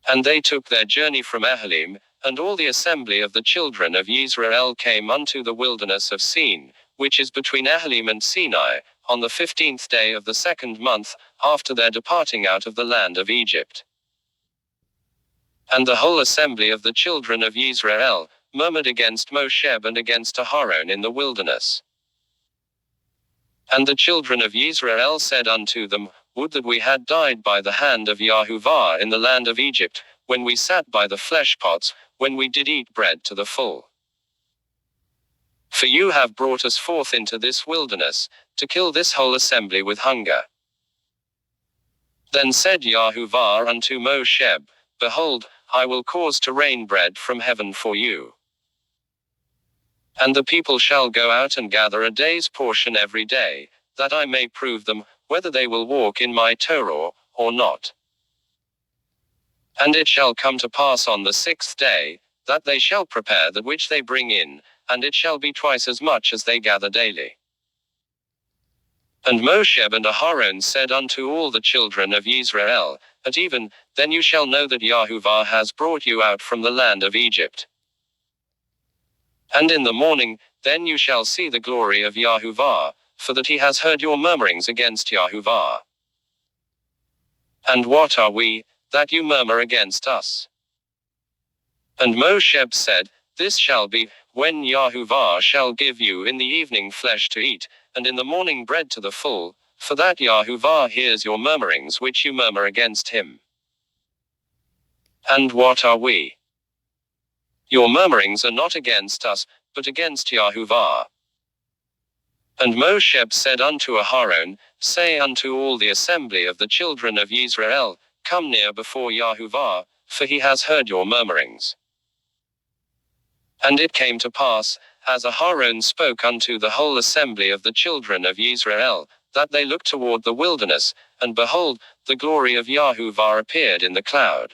And they took their journey from Elim, and all the assembly of the children of Yisra'el came unto the wilderness of Sin, which is between Elim and Sinai, on the 15th day of the 2nd month, after their departing out of the land of Egypt. And the whole assembly of the children of Yisra'el murmured against Moshe and against Aharon in the wilderness. And the children of Yisrael said unto them, Would that we had died by the hand of YHWH in the land of Egypt, when we sat by the flesh pots, when we did eat bread to the full. For you have brought us forth into this wilderness, to kill this whole assembly with hunger. Then said YHWH unto Moshe, Behold, I will cause to rain bread from heaven for you. And the people shall go out and gather a day's portion every day, that I may prove them, whether they will walk in my Torah, or not. And it shall come to pass on the 6th day, that they shall prepare that which they bring in, and it shall be twice as much as they gather daily. And Moshe and Aharon said unto all the children of Yisrael, At even, then you shall know that YHWH has brought you out from the land of Egypt. And in the morning, then you shall see the glory of YHWH, for that he has heard your murmurings against YHWH. And what are we, that you murmur against us? And Moshe said, This shall be, when YHWH shall give you in the evening flesh to eat, and in the morning bread to the full, for that YHWH hears your murmurings which you murmur against him. And what are we? Your murmurings are not against us, but against YHWH. And Moshe said unto Aharon, Say unto all the assembly of the children of Yisrael, Come near before YHWH, for he has heard your murmurings. And it came to pass, as Aharon spoke unto the whole assembly of the children of Yisrael, that they looked toward the wilderness, and behold, the glory of YHWH appeared in the cloud.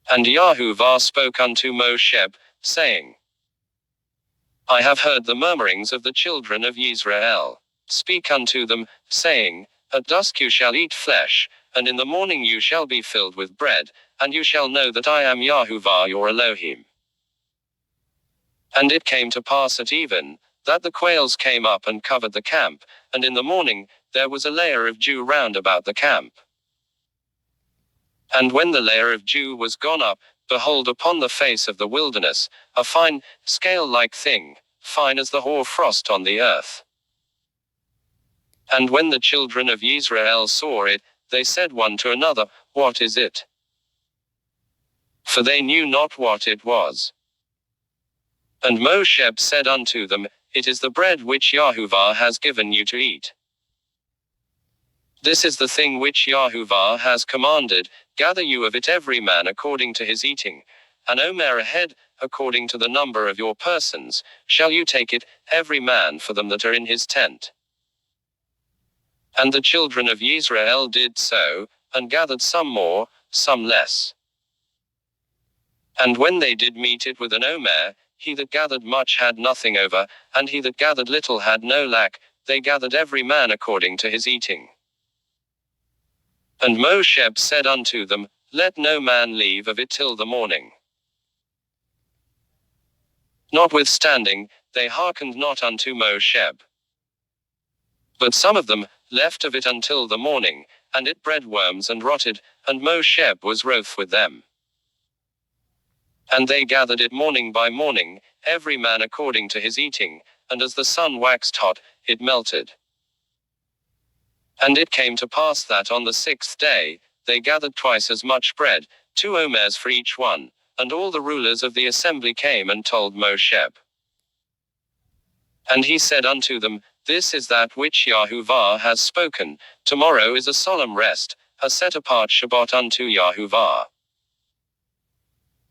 And YHWH spoke unto Moshe, saying, I have heard the murmurings of the children of Yisrael. Speak unto them, saying, At dusk you shall eat flesh, and in the morning you shall be filled with bread, and you shall know that I am YHWH your Elohim. And it came to pass at even, that the quails came up and covered the camp, and in the morning, there was a layer of dew round about the camp. And when the layer of dew was gone up, behold upon the face of the wilderness, a fine, scale-like thing, fine as the hoar frost on the earth. And when the children of Yisrael saw it, they said one to another, What is it? For they knew not what it was. And Moshe said unto them, It is the bread which YHWH has given you to eat. This is the thing which YHWH has commanded, gather you of it every man according to his eating, an omer a head, according to the number of your persons, shall you take it, every man for them that are in his tent. And the children of Yisrael did so, and gathered some more, some less. And when they did meet it with an omer, he that gathered much had nothing over, and he that gathered little had no lack, they gathered every man according to his eating. And Moshe said unto them, Let no man leave of it till the morning. Notwithstanding, they hearkened not unto Moshe. But some of them left of it until the morning, and it bred worms and rotted, and Moshe was wroth with them. And they gathered it morning by morning, every man according to his eating, and as the sun waxed hot, it melted. And it came to pass that on the 6th day, they gathered twice as much bread, 2 omers for each one, and all the rulers of the assembly came and told Moshe. And he said unto them, This is that which YHWH has spoken, tomorrow is a solemn rest, a set apart Shabbat unto YHWH.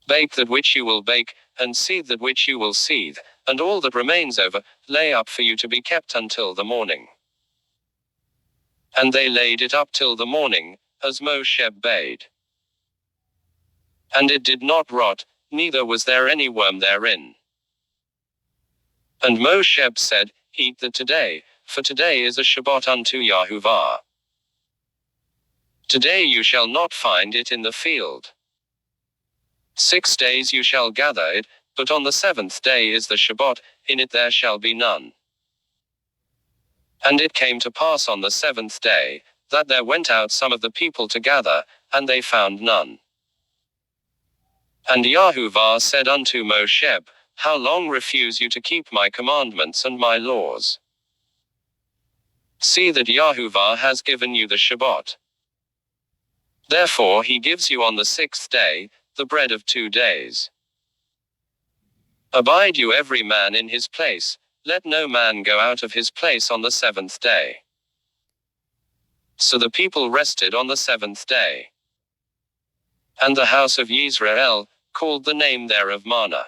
Bake that which you will bake, and seethe that which you will seethe, and all that remains over, lay up for you to be kept until the morning. And they laid it up till the morning, as Moshe bade. And it did not rot, neither was there any worm therein. And Moshe said, Eat that today, for today is a Shabbat unto YHWH. Today you shall not find it in the field. 6 days you shall gather it, but on the 7th day is the Shabbat, in it there shall be none. And it came to pass on the 7th day, that there went out some of the people to gather, and they found none. And YHWH said unto Moshe, How long refuse you to keep my commandments and my laws? See that YHWH has given you the Shabbat. Therefore he gives you on the 6th day, the bread of 2 days. Abide you every man in his place, let no man go out of his place on the 7th day. So the people rested on the 7th day. And the house of Yisra'el called the name thereof manna.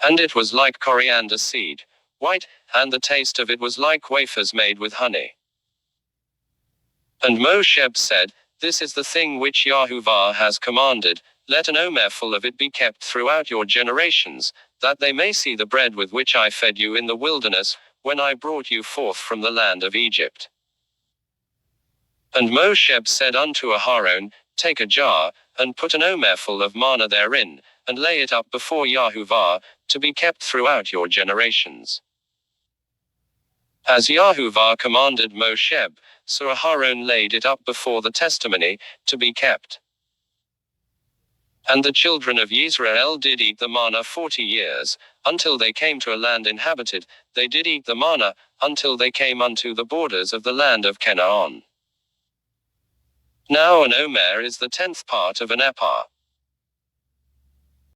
And it was like coriander seed, white, and the taste of it was like wafers made with honey. And Moshe said, This is the thing which YHWH has commanded, let an omer full of it be kept throughout your generations, that they may see the bread with which I fed you in the wilderness, when I brought you forth from the land of Egypt. And Moshe said unto Aharon, Take a jar, and put an omer full of manna therein, and lay it up before YHWH, to be kept throughout your generations. As YHWH commanded Moshe, so Aharon laid it up before the testimony, to be kept. And the children of Yisrael did eat the manna 40 years, until they came to a land inhabited, they did eat the manna, until they came unto the borders of the land of Canaan. Now an omer is the 10th part of an ephah.